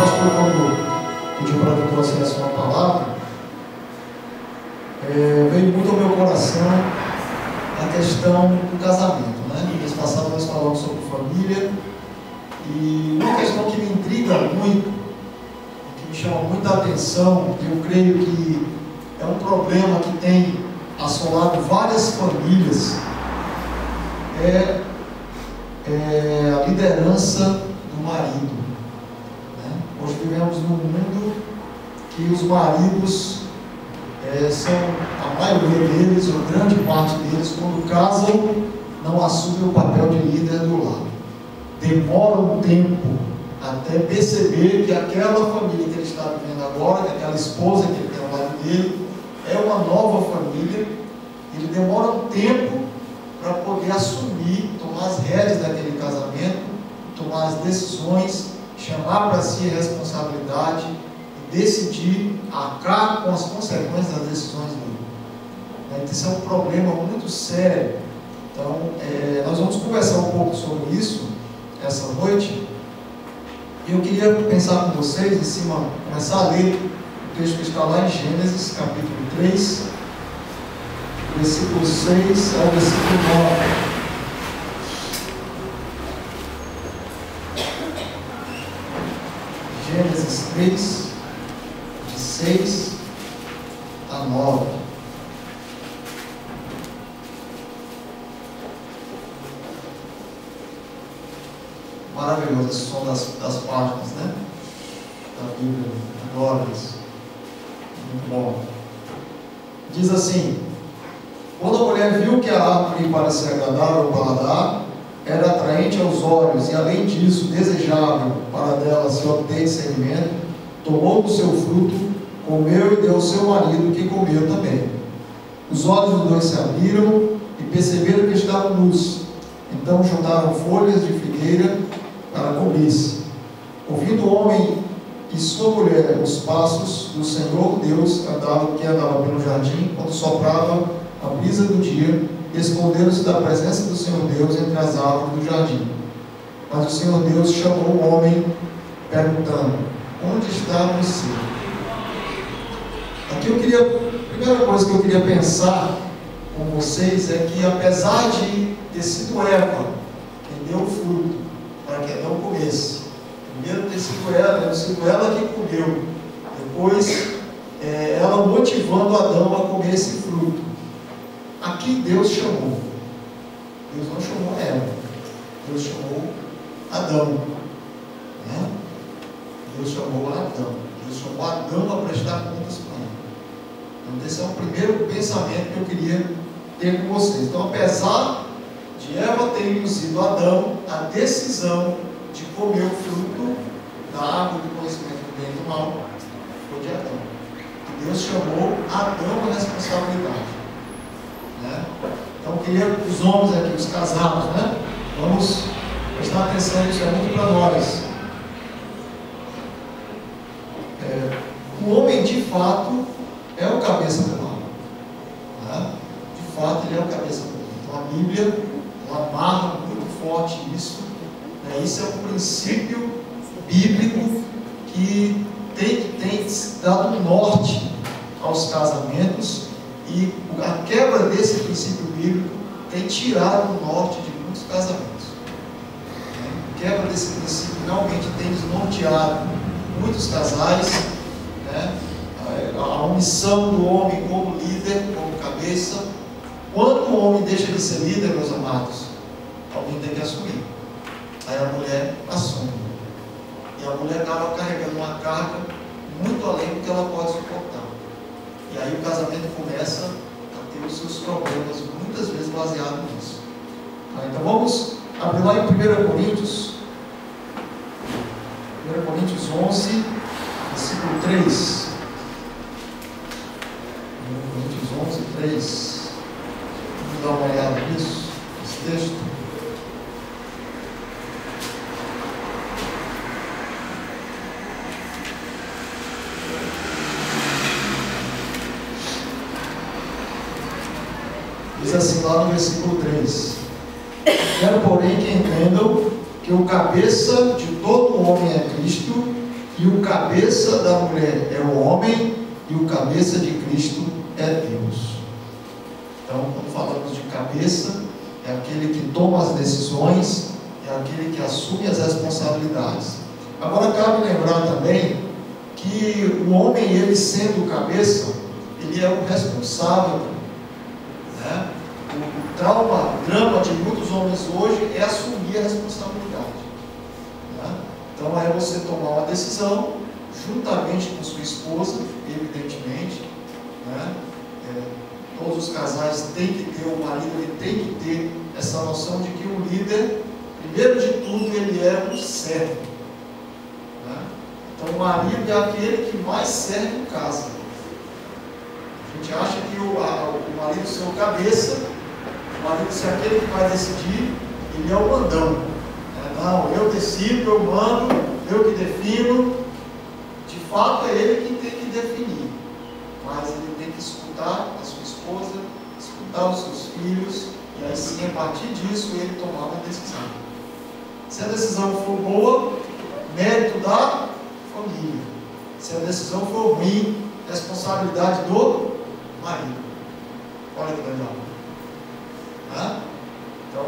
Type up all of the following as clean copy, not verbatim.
pastor, quando pediu para que eu trouxesse uma palavra, veio muito ao meu coração a questão do casamento, né? Mês passado nós falamos sobre família, e uma questão que me intriga muito, que me chama muita atenção, e eu creio que é um problema que tem assolado várias famílias, é a liderança do marido, né? Hoje vivemos num mundo que os maridos são, a maioria deles, ou grande parte deles, quando casam, não assumem o papel de líder do lar. Demora um tempo até perceber que aquela família que ele está vivendo agora, que aquela esposa que ele tem ao lado dele, é uma nova família. Ele demora um tempo para poder assumir, tomar as rédeas daquele casamento, tomar as decisões, chamar para si a responsabilidade e decidir arcar com as consequências das decisões dele. Então, isso é um problema muito sério. Então, nós vamos conversar um pouco sobre isso essa noite. E eu queria pensar com vocês, em cima, começar a ler o texto que está lá em Gênesis, capítulo 3, versículo 6 ao versículo 9. Gênesis 3, de 6 a 9. Maravilhoso esse som das páginas, né? Da Bíblia, glórias. Muito bom. Diz assim: quando a mulher viu que a árvore parecia agradável ao paladar, era atraente aos olhos e, além disso, desejável para dela se obter discernimento, tomou do seu fruto, comeu e deu ao seu marido, que comeu também. Os olhos dos dois se abriram e perceberam que estavam nus. Então juntaram folhas de figueira para cobrir-se. Ouvindo o homem e sua mulher os passos do Senhor Deus que andava pelo jardim, quando soprava a brisa do dia, esconderam-se da presença do Senhor Deus entre as árvores do jardim. Mas o Senhor Deus chamou o homem, perguntando: onde está você? Aqui a primeira coisa que eu queria pensar com vocês é que, apesar de ter sido Eva quem deu o fruto para que Adão comesse, primeiro ter sido ela que comeu, depois ela motivando Adão a comer esse fruto. Aqui Deus chamou. Deus não chamou Eva, Deus chamou Adão, né? Deus chamou Adão. Deus chamou Adão a prestar contas para ele. Então esse é o primeiro pensamento que eu queria ter com vocês. Então, apesar de Eva ter induzido Adão a decisão de comer o fruto da árvore do conhecimento do bem e do mal, foi de Adão. E Deus chamou Adão a responsabilidade, né? Então, eu queria os homens aqui, os casados, né? Vamos prestar atenção, isso é muito para nós. O homem, de fato, é o cabeça do lar, né? De fato, ele é o cabeça do lar. Então, a Bíblia, ela amarra muito forte isso, né? Isso é um princípio bíblico que tem dado um norte aos casamentos, e a quebra desse princípio bíblico tem tirado o norte de muitos casamentos. A quebra desse princípio realmente tem desnorteado muitos casais, né? A omissão do homem como líder, como cabeça. Quando o homem deixa de ser líder, meus amados, alguém tem que assumir. Aí a mulher assume. E a mulher acaba carregando uma carga muito além do que ela pode suportar. E aí o casamento começa a ter os seus problemas, muitas vezes baseado nisso. Então vamos abrir lá em 1 Coríntios 11, versículo 3. 1 Coríntios 11, 3. Vamos dar uma olhada nisso, nesse texto. Diz assim lá no versículo 3: quero, porém, que entendam que o cabeça de todo homem é Cristo, E o cabeça da mulher é o homem, e o cabeça de Cristo é Deus. Então, quando falamos de cabeça, é aquele que toma as decisões, é aquele que assume as responsabilidades. Agora, cabe lembrar também que o homem, ele sendo cabeça, ele é o responsável, né? O drama de muitos homens hoje é assumir a responsabilidade, né? Então é você tomar uma decisão juntamente com sua esposa, evidentemente, né? Todos os casais têm que ter, o marido ele tem que ter essa noção de que o líder, primeiro de tudo, ele é um servo, né? Então o marido é aquele que mais serve em casa. A gente acha que o marido ser o cabeça, o marido ser aquele que vai decidir, ele é o mandão. Não, eu decido, eu mando, eu que defino. De fato é ele quem tem que definir, mas ele tem que escutar a sua esposa, escutar os seus filhos, e aí sim, a partir disso, ele tomar uma decisão. Se a decisão for boa, mérito da família. Se a decisão for ruim, responsabilidade do marido. Olha que legal. Então,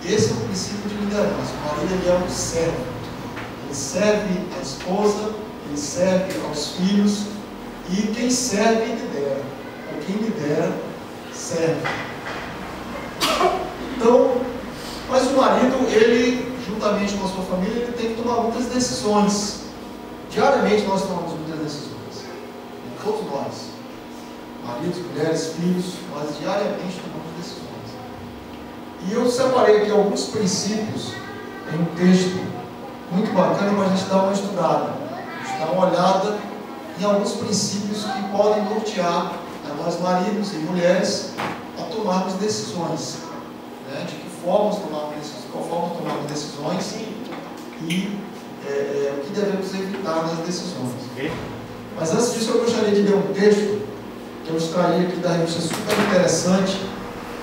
esse é o princípio de liderança. O marido, ele é um servo. Ele serve a esposa, ele serve aos filhos, e quem serve lidera. Ou quem lidera serve. Então, mas o marido, ele, juntamente com a sua família, ele tem que tomar muitas decisões. Diariamente nós tomamos muitas decisões. Todos nós. Maridos, mulheres, filhos, nós diariamente tomamos decisões. E eu separei aqui alguns princípios em um texto muito bacana para a gente dar uma estudada. A gente dar uma olhada em alguns princípios que podem nortear a nós maridos e mulheres a tomarmos decisões, né? De que forma tomarmos decisões e o que devemos evitar nas decisões. Mas antes disso eu gostaria de ler um texto que eu extraí aqui da revista super interessante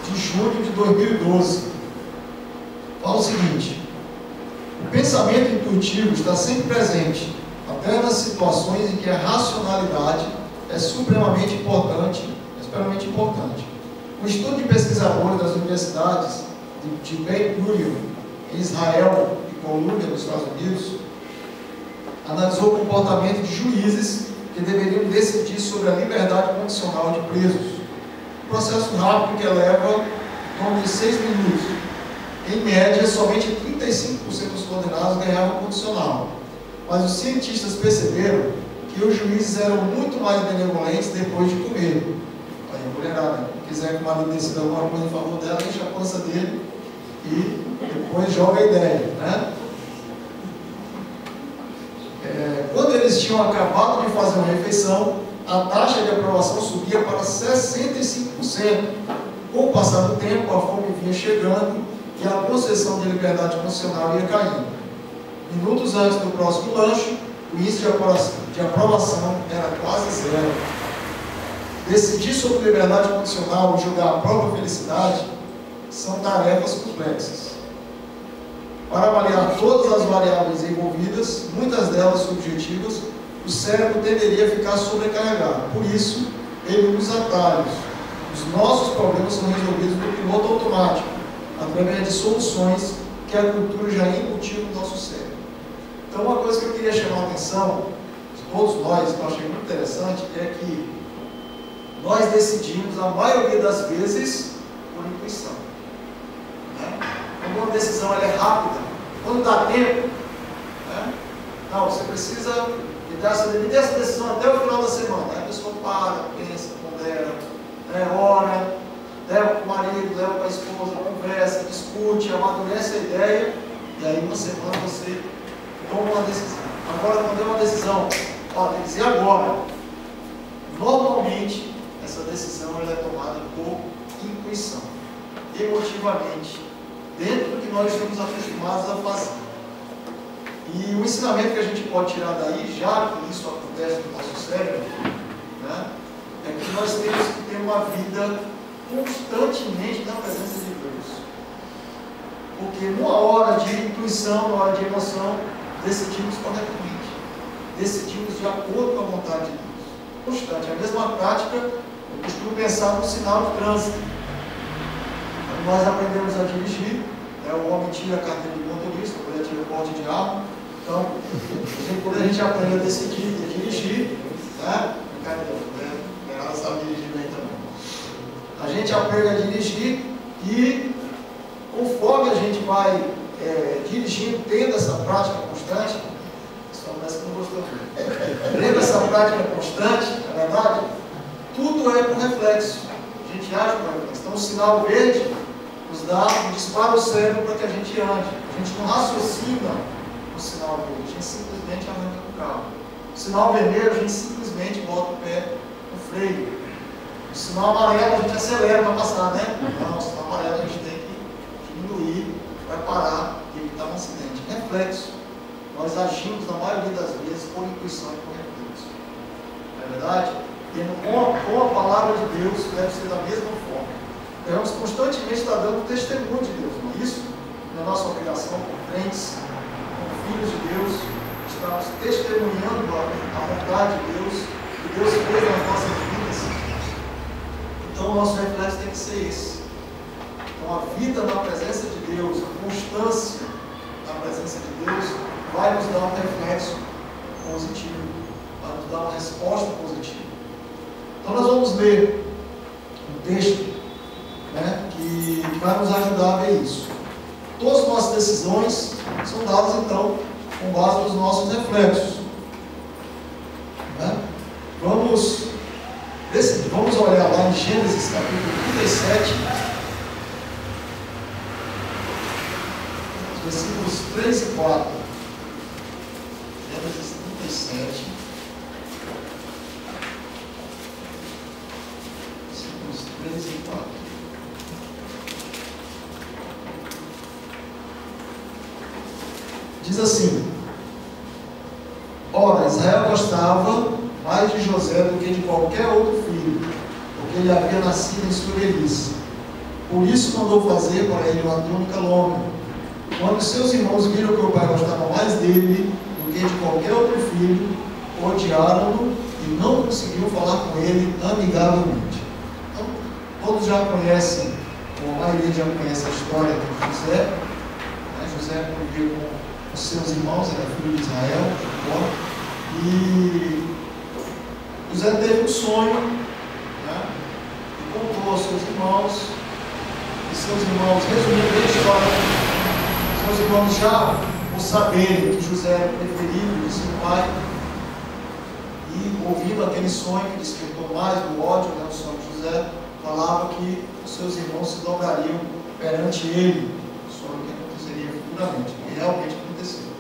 de junho de 2012. Fala o seguinte: o pensamento intuitivo está sempre presente, até nas situações em que a racionalidade é supremamente importante. Um estudo de pesquisadores das universidades de Ben Gurion, em Israel, e Colômbia, nos Estados Unidos, analisou o comportamento de juízes que deveriam decidir sobre a liberdade condicional de presos. Um processo rápido que leva em torno de 6 minutos. Em média, somente 35% dos condenados ganhavam condicional. Mas os cientistas perceberam que os juízes eram muito mais benevolentes depois de comer. Aí a mulherada, se quiser que o marido decida alguma coisa em favor dela, enche a pança dele e depois joga a ideia, né? Quando eles tinham acabado de fazer uma refeição, a taxa de aprovação subia para 65%. Com o passar do tempo, a fome vinha chegando e a concessão de liberdade condicional ia caindo. Minutos antes do próximo lanche, o índice de aprovação era quase zero. Decidir sobre liberdade condicional e julgar a própria felicidade são tarefas complexas. Para avaliar todas as variáveis envolvidas, muitas delas subjetivas, o cérebro tenderia a ficar sobrecarregado. Por isso, ele usa atalhos. Os nossos problemas são resolvidos no piloto automático, através de soluções que a cultura já incutiu no nosso cérebro. Então, uma coisa que eu queria chamar a atenção de todos nós, que eu achei muito interessante, é que nós decidimos, a maioria das vezes, por intuição. Quando uma decisão ela é rápida, quando dá tempo, né? Não, você precisa me dar essa decisão até o final da semana. Aí a pessoa para, pensa, pondera, né? Ora, leva para o marido, leva para a esposa, conversa, discute, amadurece a ideia, e aí uma semana você toma uma decisão. Agora, quando é uma decisão, tem que ser agora. Normalmente, essa decisão ela é tomada por intuição, emotivamente, dentro do que nós estamos acostumados a fazer. E o ensinamento que a gente pode tirar daí, já que isso acontece no nosso cérebro, né, é que nós temos que ter uma vida constantemente na presença de Deus. Porque numa hora de intuição, numa hora de emoção, decidimos corretamente. decidimos de acordo com a vontade de Deus. Constante. A mesma prática, eu costumo pensar no sinal de trânsito. Quando nós aprendemos a dirigir, o homem tira a carteira de motorista, a mulher tira o porte de arma. Então, quando a gente aprende a decidir e dirigir, né? Ela sabe dirigir bem também. A gente aprende a dirigir e, conforme a gente vai dirigindo, tendo essa prática constante, só parece que não gostou. Tendo essa prática constante, na verdade, tudo é por reflexo. A gente age por reflexo. Então, o sinal verde nos dá um disparo ao cérebro para que a gente ande. A gente não raciocina no sinal verde, a gente simplesmente arranca o carro. O sinal vermelho, a gente simplesmente bota o pé no freio. O sinal amarelo, a gente acelera para passar, né? Não, o sinal amarelo a gente tem que diminuir para parar e evitar um acidente. Reflexo. Nós agimos, na maioria das vezes, por intuição e por reflexo. Não é verdade? Com a palavra de Deus, deve ser da mesma forma. Devemos constantemente estar dando testemunho de Deus, não é isso? Na nossa criação, como crentes, como filhos de Deus, estamos testemunhando a vontade de Deus, que Deus fez nas nossas vidas. Então, o nosso reflexo tem que ser esse. Então, a vida na presença de Deus, a constância na presença de Deus, vai nos dar um reflexo positivo, vai nos dar uma resposta positiva. Então, nós vamos ler um texto, né, que vai nos ajudar a ver isso. Todas as nossas decisões são dadas, então, com base nos nossos reflexos. Né? Vamos olhar lá em Gênesis capítulo 37, versículos 3 e 4. Gênesis 37. Versículos 3 e 4. Diz assim: ora, Israel gostava mais de José do que de qualquer outro filho, porque ele havia nascido em sua velhice. Por isso mandou fazer para ele uma túnica longa. Quando seus irmãos viram que o pai gostava mais dele do que de qualquer outro filho, odiaram-no e não conseguiam falar com ele amigavelmente. Então, todos já conhecem, ou a maioria já conhece a história de José. José convivia com os seus irmãos, era filho de Israel, e José teve um sonho, né, e contou aos seus irmãos, e seus irmãos, resumindo a história, seus irmãos já por saberem que José era o preferido de seu pai, e ouvindo aquele sonho que despertou mais do ódio, né, o sonho de José, falava que os seus irmãos se dobrariam perante ele, o sonho que aconteceria futuramente, e realmente aconteceu.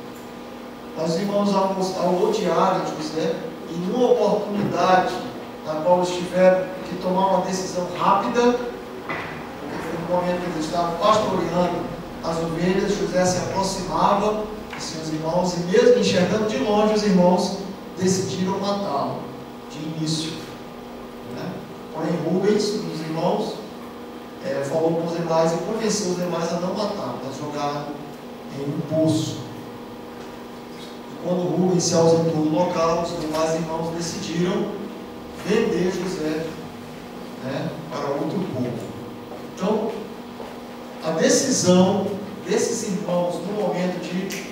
Mas os irmãos, ao odiarem José, e numa oportunidade na qual eles tiveram que tomar uma decisão rápida, porque foi no momento que eles estavam pastoreando as ovelhas, José se aproximava de seus irmãos, e mesmo enxergando de longe, os irmãos decidiram matá-lo de início. Né? Porém, Rubens, um dos irmãos, falou com os demais e convenceu os demais a não matá-lo, a jogá-lo em um poço. Quando Rubens se ausentou do local, os demais irmãos decidiram vender José, né, para outro povo. Então, a decisão desses irmãos no momento de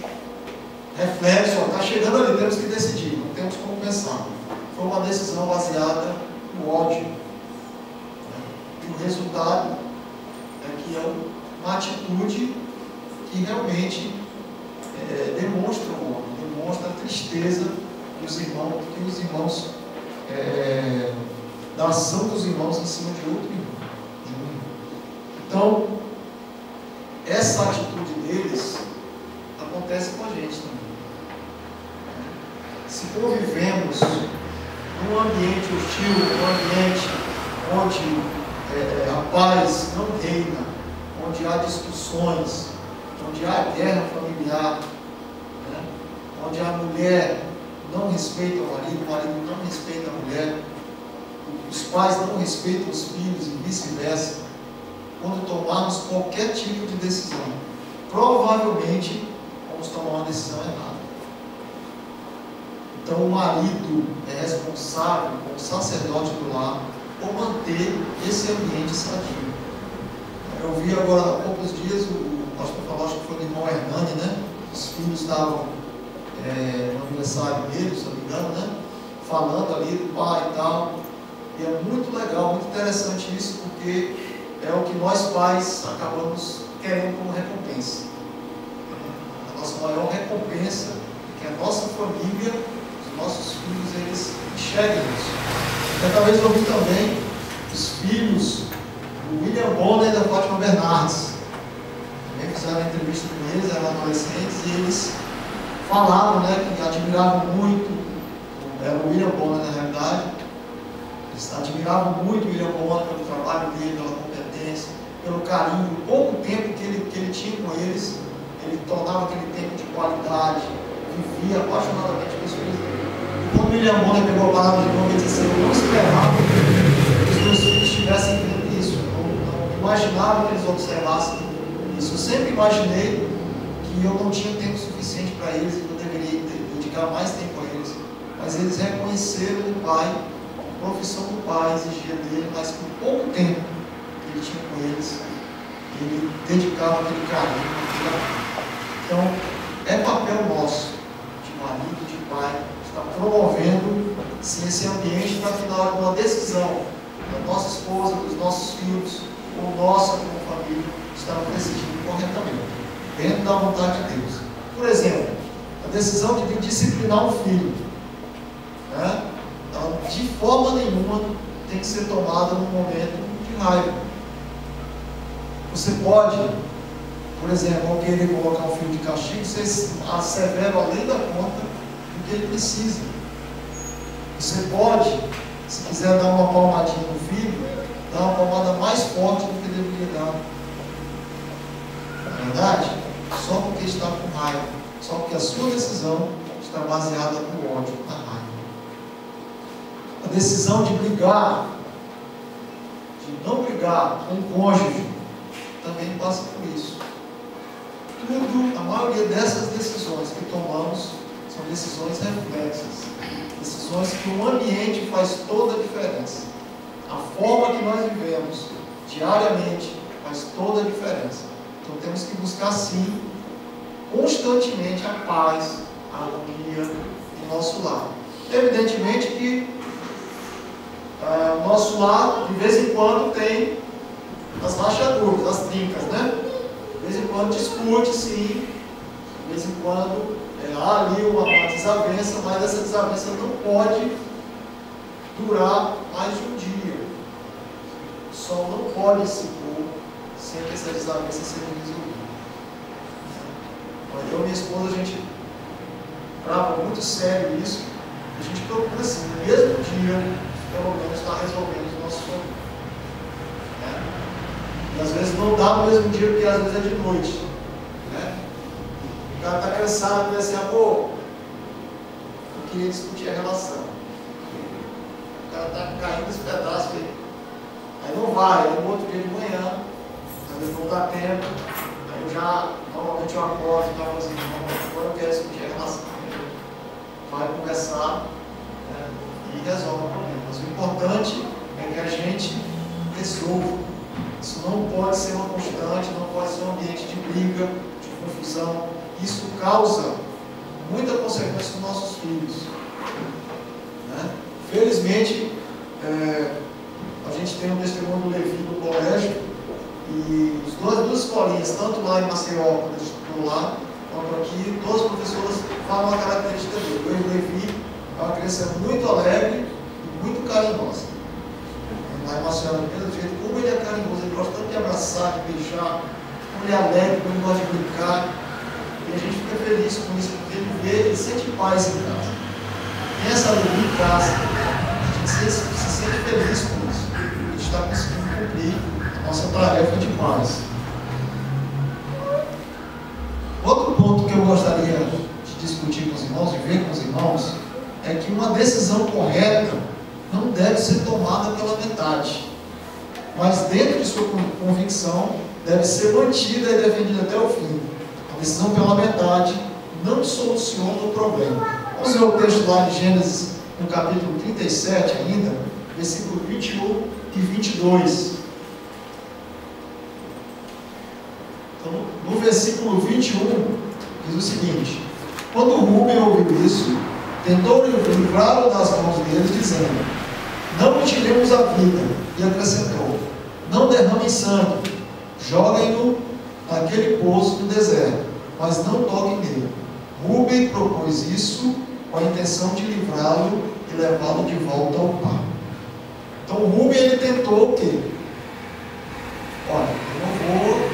reflexo, está chegando ali, temos que decidir, não temos como pensar. Foi uma decisão baseada no ódio. Né? E o resultado é que é uma atitude que realmente demonstra o ódio, demonstra a tristeza dos irmãos, da ação dos irmãos em cima de outro irmão. Então, essa atitude deles acontece com a gente também. Se convivemos num ambiente hostil, num ambiente onde a paz não reina, onde há discussões, onde há guerra familiar, né? Onde a mulher não respeita o marido não respeita a mulher, os pais não respeitam os filhos e vice-versa, quando tomarmos qualquer tipo de decisão, provavelmente vamos tomar uma decisão errada. Então o marido é responsável, como sacerdote do lar, por manter esse ambiente sadio. Eu vi agora há poucos dias, o pastor falou, acho que foi do irmão Hernani, né? Os filhos estavam no aniversário dele, se não me engano, né? Falando ali do pai e tal. E é muito legal, muito interessante isso, porque é o que nós pais acabamos querendo como recompensa. A nossa maior recompensa é que a nossa família, os nossos filhos, eles enxerguem isso. Certa vez eu vi também os filhos do William Bonner e da Fátima Bernardes. Também fizeram uma entrevista com eles, eram adolescentes, e eles falavam, né, que admiravam muito, era o William Bonner na realidade, eles admiravam muito o William Bonner pelo trabalho dele, pela competência, pelo carinho, o pouco tempo que ele tinha com eles, ele tornava aquele tempo de qualidade, vivia apaixonadamente pelos filhos dele. E quando o William Bonner pegou a palavra de novo, ele disse assim: eu não esperava que os meus filhos tivessem feito isso, eu não imaginava que eles observassem isso. Eu sempre imaginei que eu não tinha tempo suficiente para eles e que eu deveria dedicar mais tempo a eles. Mas eles reconheceram o pai, a profissão do pai exigia dele, mas com pouco tempo que ele tinha com eles, ele dedicava aquele carinho, aquele amor. Então, é papel nosso, de marido, de pai, estar promovendo esse ambiente para que na hora de uma decisão da nossa esposa, dos nossos filhos, ou nossa como família, estamos decidindo corretamente, dentro da vontade de Deus. Por exemplo, a decisão de disciplinar um filho, né? Então, de forma nenhuma tem que ser tomada num momento de raiva. Você pode, por exemplo, ao querer colocar um filho de castigo, você assevera além da conta do que ele precisa. Você pode, se quiser dar uma palmadinha no filho, dar uma palmada mais forte do que deveria dar. Na verdade, só porque está com raiva, só porque a sua decisão está baseada no ódio, na raiva. A decisão de brigar, de não brigar com o cônjuge, também passa por isso. Tudo, a maioria dessas decisões que tomamos são decisões reflexas, decisões que o ambiente faz toda a diferença. A forma que nós vivemos diariamente faz toda a diferença. Então temos que buscar sim, constantemente a paz, a harmonia em nosso lar. Evidentemente que o nosso lar, de vez em quando, tem as rachaduras, as trincas, né? De vez em quando discute, sim. De vez em quando há ali uma desavença, mas essa desavença não pode durar mais de um dia. O sol não pode se pôr sem que essa desavença seja resolvida. Eu e minha esposa, a gente trava muito sério isso. A gente procura, assim, no mesmo dia, pelo menos estar resolvendo os nossos problemas. E às vezes não dá no mesmo dia, porque às vezes é de noite. Né? O cara está cansado e diz assim: amor, eu queria discutir a relação. O cara está caindo esse pedaço aí não vai, aí no outro dia de manhã, às vezes não dá tempo, aí eu já, normalmente eu acordo e falo assim: agora eu quero discutir a relação. Vai conversar, né, e resolve o problema. Mas o importante é que a gente resolva. Isso não pode ser uma constante, não pode ser um ambiente de briga, de confusão. Isso causa muita consequência nos nossos filhos. Né? Felizmente, a gente tem um testemunho do Levi no colégio, e as duas escolinhas, tanto lá em Maceió, quando a gente estudou lá, quanto aqui, todas as professoras falam a característica dele. O Levi é uma criança muito alegre e muito carinhosa. Lá em Maceió, do mesmo jeito, como ele é carinhoso, ele gosta tanto de abraçar, de beijar, como ele é alegre, como ele gosta de brincar. E a gente fica feliz com isso, porque ele sente paz em casa. Tem essa alegria em casa. A gente se sente feliz com isso. A gente está conseguindo cumprir a nossa tarefa de paz. Outro ponto que eu gostaria de discutir com os irmãos, de ver com os irmãos, é que uma decisão correta não deve ser tomada pela metade, mas dentro de sua convicção deve ser mantida e defendida até o fim. A decisão pela metade não soluciona o problema. Vamos ver o texto lá de Gênesis, no capítulo 37 ainda, versículo 21 e 22. Então, no versículo 21, diz o seguinte: quando Rúben ouviu isso, tentou livrá-lo das mãos dele, dizendo: não lhe tiremos a vida. E acrescentou: não derramem sangue, joguem-no naquele poço do deserto, mas não toquem nele. Rúben propôs isso com a intenção de livrá-lo e levá-lo de volta ao pai. Então Rúben, ele tentou o quê? Olha, eu não vou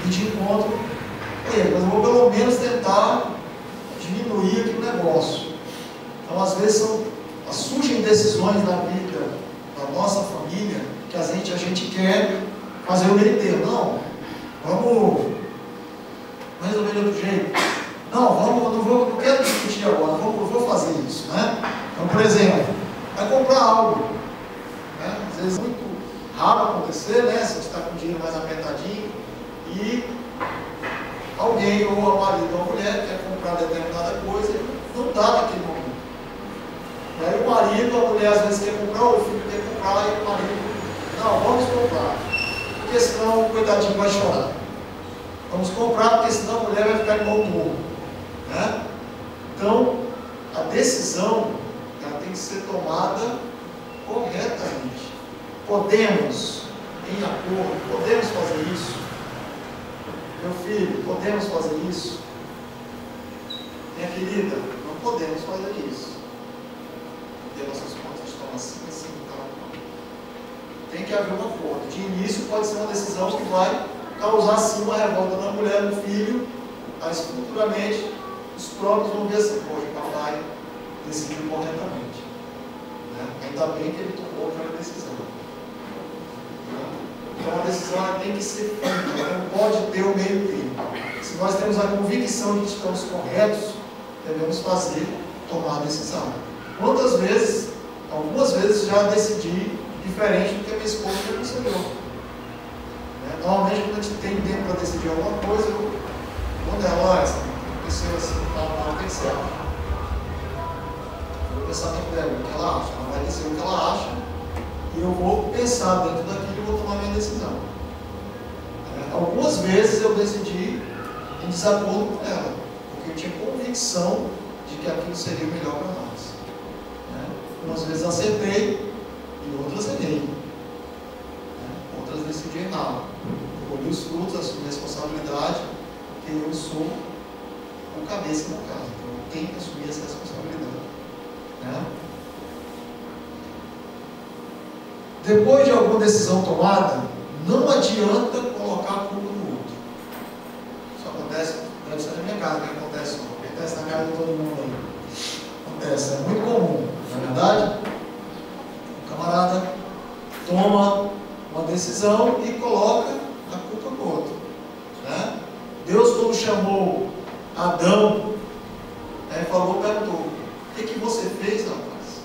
ir de encontro com ele, mas eu vou pelo menos tentar diminuir aqui o negócio. Então às vezes surgem decisões na vida da nossa família que a gente quer fazer o meio termo. Não, vamos resolver de outro jeito. Não quero discutir agora, vou fazer isso, né? Então, por exemplo, vai comprar algo, né? Às vezes é muito raro acontecer, né? Se você está com o dinheiro mais apertadinho e alguém, ou a marido ou a mulher, quer comprar determinada coisa e não dá naquele momento. E aí o marido, a mulher às vezes quer comprar, ou o filho quer comprar, e o marido, não, vamos comprar, porque senão o coitadinho vai chorar. Vamos comprar, porque senão a mulher vai ficar de mau humor, né? Então, a decisão, ela tem que ser tomada corretamente. Podemos, em acordo, podemos fazer isso? Meu filho, podemos fazer isso? Minha querida, não podemos fazer isso. Porque nossas contas estão assim, então. Tem que haver um acordo. De início pode ser uma decisão que vai causar sim uma revolta na mulher, no filho, mas futuramente os próprios vão ver assim: poxa, o papai decidiu corretamente, né? Ainda bem que ele tomou aquela decisão, né? Então a decisão ela tem que ser firme, ela não pode ter o meio termo. Se nós temos a convicção de que estamos corretos, devemos tomar a decisão. Quantas vezes, algumas vezes já decidi diferente do que a minha esposa já considerou. Normalmente, quando a gente tem tempo para decidir alguma coisa, quando ela aconteceu assim, não tem que ser. O pensamento dela, o que ela acha, ela vai dizer o que ela acha, e eu vou pensar dentro daquilo e vou tomar minha decisão. Algumas vezes eu decidi em desacordo com ela, porque eu tinha convicção de que aquilo seria o melhor para nós. Algumas vezes acertei e outras errei. Outras decidi errar. Colhi os frutos, assumi a responsabilidade, porque eu sou o cabeça da casa. Então eu tenho que assumir essa responsabilidade, né? Depois de alguma decisão tomada, não adianta colocar a culpa no outro. Isso acontece, deve ser na minha casa que acontece, não acontece na casa de todo mundo aí. Acontece, é muito comum, não é verdade? O camarada toma uma decisão e coloca a culpa no outro, né? Deus, quando chamou Adão, perguntou: o que você fez, rapaz?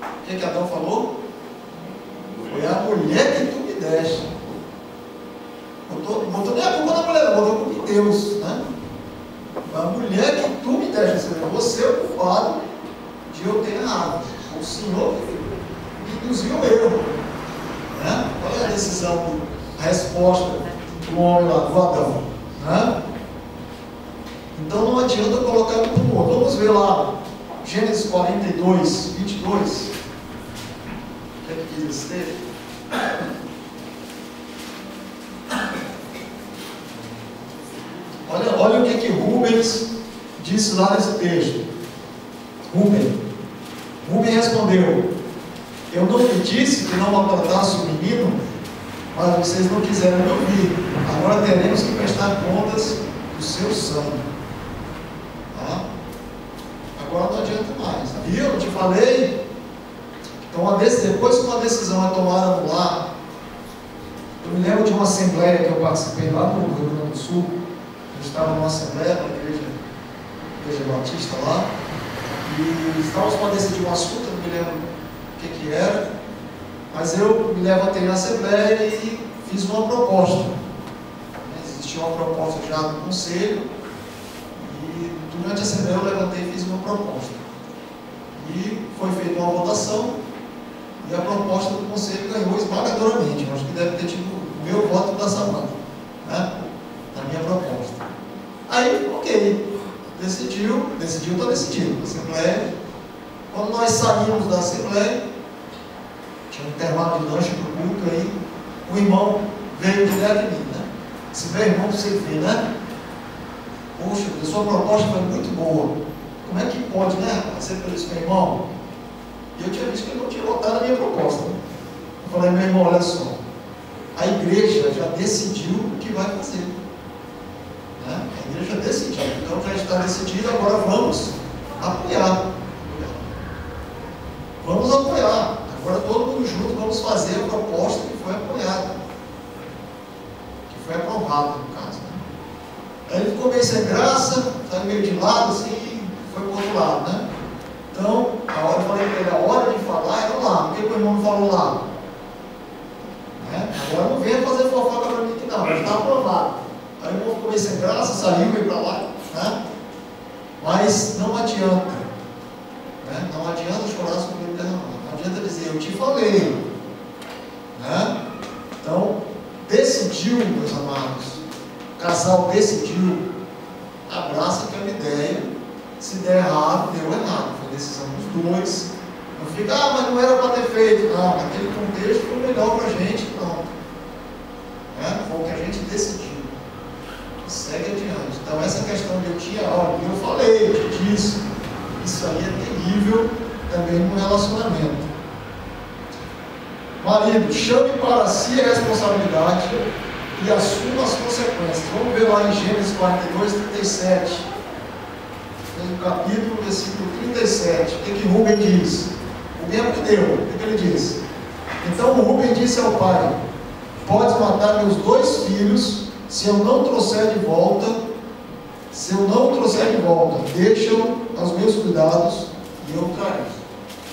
O que Adão falou? Foi a mulher que tu me deste. Não botou nem a culpa na mulher, não, botou a culpa em Deus, né? A mulher que tu me deste, você é o culpado de eu ter errado. O Senhor que induziu o erro, né? Qual é a decisão, a resposta do homem lá, do Adão, né? Então não adianta colocar o culpa no outro. Vamos ver lá, Gênesis 42, 22. O que é que diz esse texto? Olha o que Rubens disse lá nesse texto. Rubem respondeu: eu não lhe disse que não maltratasse o menino, mas vocês não quiseram me ouvir. Agora teremos que prestar contas do seu sangue. Tá? Agora não adianta mais. Viu? Eu te falei. Então, depois que uma decisão é tomada no lar, eu me lembro de uma assembleia que eu participei lá no Rio Grande do Sul. Eu estava numa assembleia na igreja batista lá, e estávamos para decidir um assunto, eu não me lembro o que era, mas eu me levantei na assembleia e fiz uma proposta. Existia uma proposta já do conselho, e durante a Assembleia eu levantei e fiz uma proposta. E foi feita uma votação, e a proposta do Conselho ganhou esmagadoramente. Eu acho que deve ter tido o meu voto da Samanta, né? Na minha proposta. Aí, ok, decidiu, está decidido. A Assembleia, quando nós saímos da Assembleia, tinha um intervalo de lanche do culto aí, o irmão veio direto em mim, né? Disse: meu irmão, você vê, né? Poxa, a sua proposta foi muito boa. Como é que pode, né? Você fez isso, meu irmão? E eu tinha visto que ele não tinha votado a minha proposta. Eu falei: meu irmão, olha só, a igreja já decidiu o que vai fazer. Né? A igreja decidiu, então já está decidido, agora vamos apoiar. Vamos apoiar. Agora todo mundo junto vamos fazer a proposta que foi apoiada. Que foi aprovada, no caso. Né? Aí ele ficou meio sem graça, saiu meio de lado, assim, e foi para o outro lado, né? Então, a hora eu falei para ele, a hora de falar era lá. Por que o irmão não falou lá? Né? Agora não venha fazer fofoca para mim que não, já está aprovado. Aí o irmão ficou meio sem graça, saiu, veio para lá, né? Mas não adianta. Né? Não adianta chorar sobre o derramado. Não adianta dizer: eu te falei. Né? Então, decidiu, meus amados. O casal decidiu. Abraça aquela ideia. Se der errado, deu errado. Foi decisão dos dois. Não fica: ah, mas não era para ter feito. Não, naquele contexto foi melhor para a gente. Pronto. Né? Foi o que a gente decidiu. Segue adiante. Então, essa questão de eu tinha, olha, eu falei, eu te disse. Isso aí é terrível também no relacionamento. Marido, chame para si a responsabilidade e assuma as consequências. Vamos ver lá em Gênesis 42, 37. No capítulo, versículo 37. O que Rubem diz? O mesmo que deu. O que ele diz? Então Rubem disse ao pai: podes matar meus 2 filhos se eu não trouxer de volta. Se eu não trouxer de volta, deixa-o aos meus cuidados e eu trarei.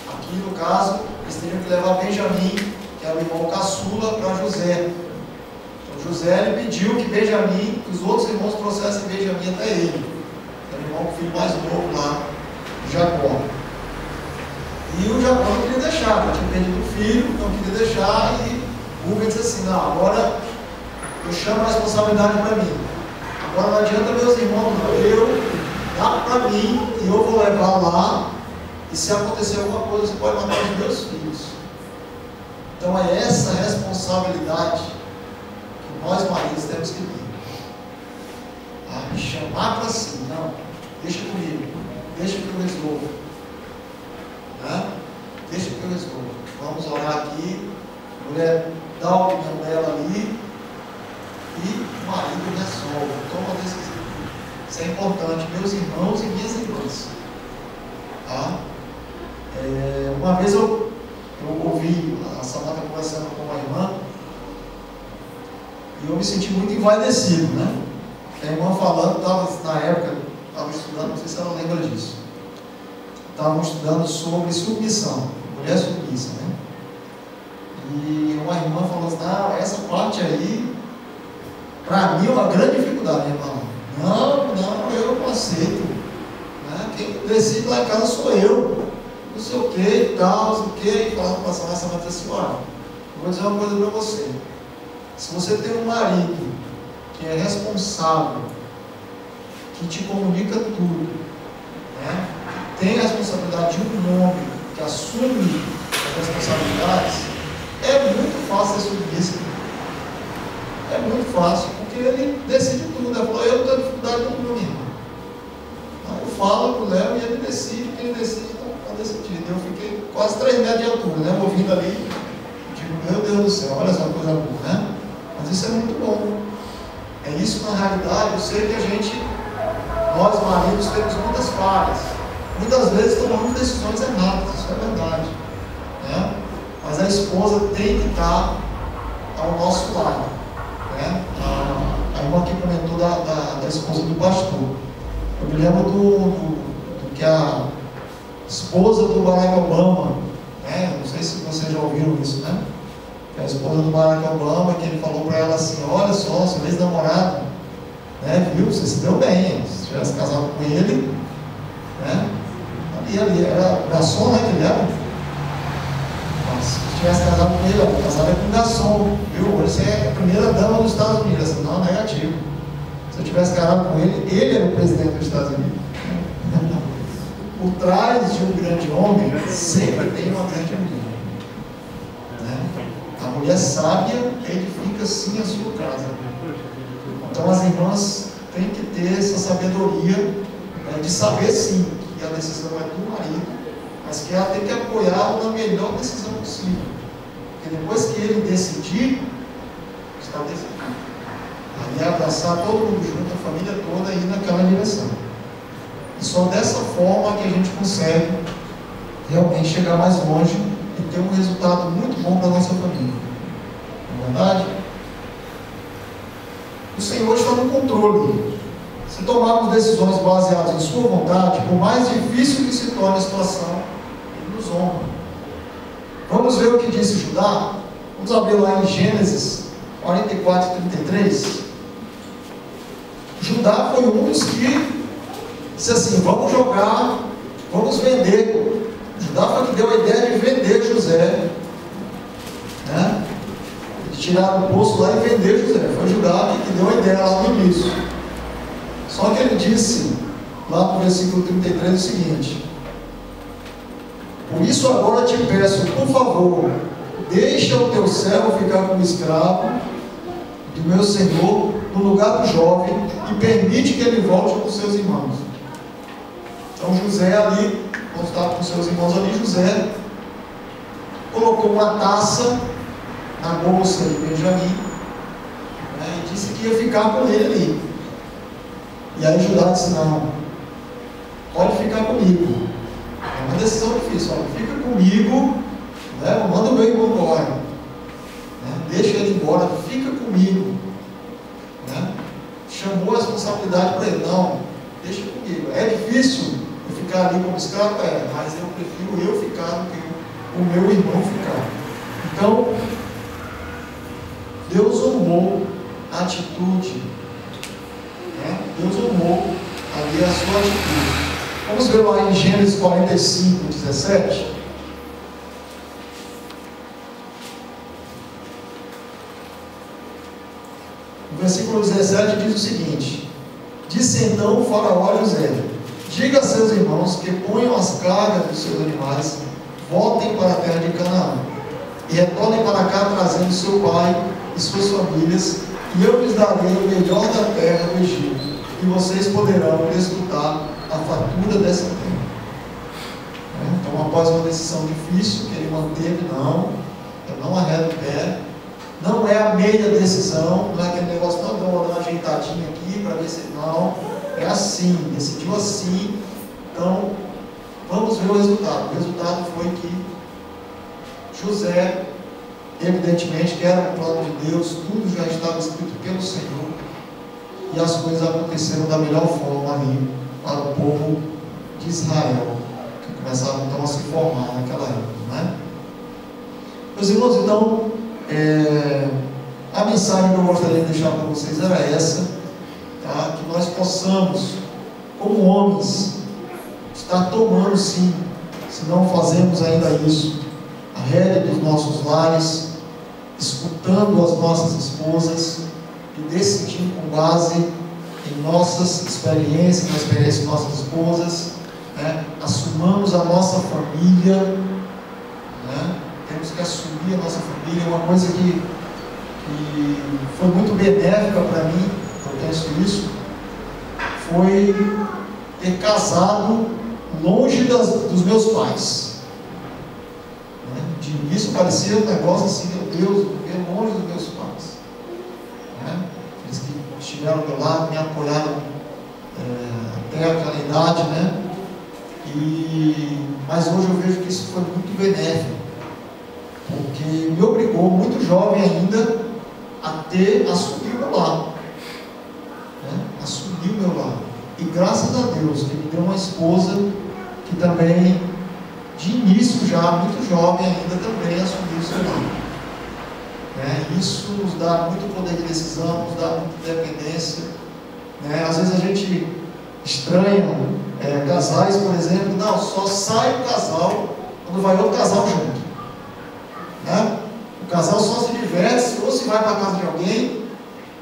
Aqui no caso, eles teriam que levar Benjamim, que era o irmão caçula, para José. Então José ele pediu que Benjamim, que os outros irmãos trouxessem Benjamim até ele. Era o irmão, o filho mais novo lá, Jacó. E o Jacó não queria deixar, porque tinha perdido o filho, não queria deixar, e Rubem disse assim: não, agora eu chamo a responsabilidade para mim. Agora não adianta meus irmãos, não. Eu dá para mim e eu vou levar lá. E se acontecer alguma coisa, você pode matar os meus filhos. Então é essa responsabilidade que nós maridos temos que ter. Me chamar para si, não. Deixa comigo. Deixa que eu resolvo. Né? Deixa que eu resolvo. Vamos orar aqui. A mulher dá a opinião dela ali. E o marido resolve, toma a decisão. Isso é importante, meus irmãos e minhas irmãs. Tá? Uma vez eu ouvi a Samanta conversando com uma irmã e eu me senti muito envaidecido, né? A irmã falando, na época, estava estudando, não sei se ela lembra disso. Estavam estudando sobre submissão, mulher submissa, né? E uma irmã falou assim: não, essa parte aí, para mim é uma grande dificuldade, irmão. Não, eu não aceito. Né? Quem decide lá em casa sou eu. Não sei o que e tal, não sei o que. E falando para essa mãe assim: olha, eu vou dizer uma coisa para você. Se você tem um marido que é responsável, que te comunica tudo, né? Que tem a responsabilidade de um homem que assume as responsabilidades, é muito fácil ser submisso. É muito fácil, porque ele decide tudo. Ele falou: eu não tenho dificuldade com o meu irmão. Aí eu falo para o Léo e ele decide, quem decide está decidido. Eu fiquei quase 3 metros de altura, né? Ouvindo ali, digo: meu Deus do céu, olha essa coisa boa, né? Mas isso é muito bom. É isso que na realidade eu sei que nós maridos temos muitas falhas. Muitas vezes tomamos decisões erradas, isso é verdade. Né? Mas a esposa tem que estar ao nosso lado. Né? A irmã que comentou da esposa do pastor. Eu me lembro do que a esposa do Barack Obama, né? Não sei se vocês já ouviram isso, né? Que a esposa do Barack Obama, que ele falou para ela assim: olha só, seu ex-namorado, né, viu? Você se deu bem. Se tivesse casado com ele, né? Ali era garçom, né, que ele era. Mas se tivesse casado com ele, casado com um garçom, viu? Você é a primeira dama dos Estados Unidos. Não, negativo. Se eu tivesse casado com ele, ele era o presidente dos Estados Unidos. Por trás de um grande homem, sempre tem uma grande mulher, né? A mulher sábia edifica sim a sua casa. Então as irmãs têm que ter essa sabedoria, né, de saber sim que a decisão é do marido, mas que ela tem que apoiá-lo na melhor decisão possível. Porque depois que ele decidir, está decidido. Aí é abraçar todo mundo junto, a família toda, e ir naquela direção. E só dessa forma que a gente consegue realmente chegar mais longe e ter um resultado muito bom para a nossa família. Não é verdade? O Senhor está no controle. Se tomarmos decisões baseadas em sua vontade, por mais difícil que se torne a situação, Ele nos honra. Vamos ver o que disse Judá? Vamos abrir lá em Gênesis 44, 33. Judá foi um dos que disse assim: vamos jogar, vamos vender. Judá foi que deu a ideia de vender José, né? De tirar do poço lá e vender José. Foi Judá que deu a ideia lá no início. Só que ele disse lá no versículo 33 o seguinte: por isso agora te peço, por favor, deixa o teu servo ficar como escravo do meu senhor no lugar do jovem e permite que ele volte com seus irmãos. Então José ali, quando estava com seus irmãos ali, José colocou uma taça na bolsa de Benjamim, né, e disse que ia ficar com ele ali. E aí Judá disse: não, pode ficar comigo. É uma decisão difícil, olha, fica comigo, né, manda o meu irmão embora, né, deixa ele embora, fica comigo, né. Chamou a responsabilidade para ele: não, deixa comigo. É difícil eu ficar ali como escravo, mas eu prefiro eu ficar do que o meu irmão ficar. Então Deus honrou a atitude, né? Deus honrou ali a sua atitude. Vamos ver lá em Gênesis 45, 17. O versículo 17 diz o seguinte: disse então o faraó a José: diga a seus irmãos que ponham as cargas dos seus animais, voltem para a terra de Canaã e retornem para cá trazendo seu pai e suas famílias, e eu lhes darei o melhor da terra do Egito, e vocês poderão desfrutar a fartura dessa terra. Então, após uma decisão difícil que ele manteve, não, eu não arredo o pé. Não é a meia decisão, não é aquele negócio: não, vou dar uma ajeitadinha aqui para ver se. Não, é assim, decidiu assim. Então vamos ver o resultado. O resultado foi que José, evidentemente que era um plano de Deus, tudo já estava escrito pelo Senhor, e as coisas aconteceram da melhor forma ali para o povo de Israel, que começaram então a se formar naquela época, né? Meus irmãos, então a mensagem que eu gostaria de deixar para vocês era essa, tá? Que nós possamos, como homens, estar tomando sim, se não fazemos ainda isso, a rédea dos nossos lares, escutando as nossas esposas e decidindo com base em nossas experiências, na experiência de nossas esposas, né? Assumamos a nossa família, né? Temos que assumir a nossa família. Uma coisa que foi muito benéfica para mim, eu penso isso, foi ter casado longe dos meus pais. De início parecia um negócio assim: meu Deus, viver longe dos meus pais, né? Eles que estiveram do meu lado, me apoiaram até aquela idade, né? Mas hoje eu vejo que isso foi muito benéfico, porque me obrigou, muito jovem ainda, a assumir o meu lar, né? Assumir o meu lar. E graças a Deus que me deu uma esposa que também, de início já, muito jovem ainda, também assumiu o seu lar. Isso nos dá muito poder de decisão, nos dá muita independência. Às vezes a gente estranha casais, por exemplo, não, só sai o casal quando vai outro casal junto, né? O casal só se diverte ou se vai para a casa de alguém,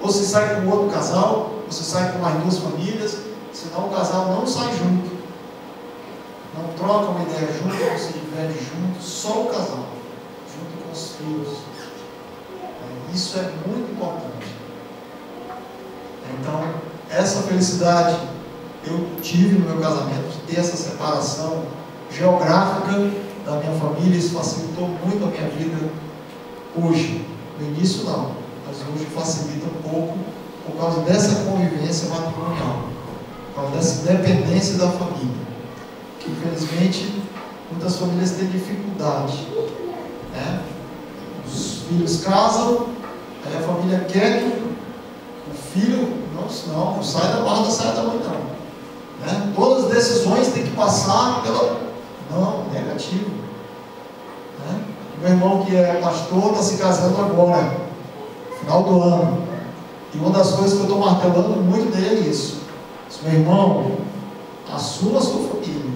ou se sai com outro casal, ou se sai com mais duas famílias, senão o casal não sai junto, não troca uma ideia junto, não se diverte junto, só o casal, junto com os filhos. Isso é muito importante. Então, essa felicidade eu tive no meu casamento, de ter essa separação geográfica da minha família. Isso facilitou muito a minha vida hoje. No início não, mas hoje facilita um pouco por causa dessa convivência matrimonial, por causa dessa dependência da família, que infelizmente muitas famílias têm dificuldade, né? Os filhos casam, aí a família quer que o filho não sai da barra da saia da mãe, não, né? Todas as decisões têm que passar pela... Não, negativo, né? Meu irmão que é pastor está se casando agora, final do ano, e uma das coisas que eu estou martelando muito nele é isso. Meu irmão, assuma a sua família,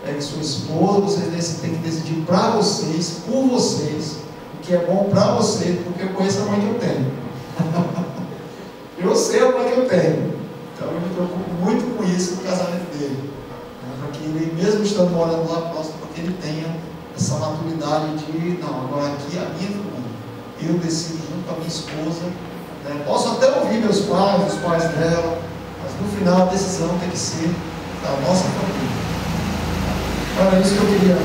pegue sua esposa, vocês têm que decidir para vocês, por vocês, o que é bom para você, porque eu conheço a mãe que eu tenho. Eu sei a mãe que eu tenho, então eu me preocupo muito com isso no casamento dele, né? Para que ele, mesmo estando morando lá próximo, para que ele tenha essa maturidade de, não, agora aqui é a minha família, eu decido junto com a minha esposa, né? Posso até ouvir meus pais, os pais dela, mas no final a decisão tem que ser da nossa família. Era isso que eu queria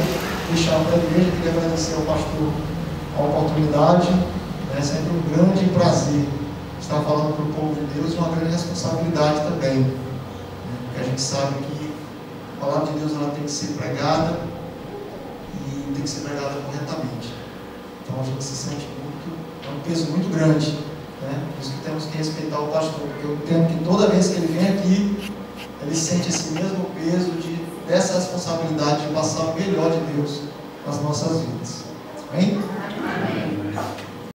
deixar para a igreja. Queria agradecer ao pastor a oportunidade, é sempre um grande prazer estar falando para o povo de Deus, e uma grande responsabilidade também, né? Porque a gente sabe que a palavra de Deus ela tem que ser pregada e tem que ser pregada corretamente. Então a gente se sente muito, é um peso muito grande, né? Por isso que temos que respeitar o pastor, porque eu entendo que toda vez que ele vem aqui, ele sente esse mesmo peso dessa responsabilidade de passar o melhor de Deus nas nossas vidas. Amém?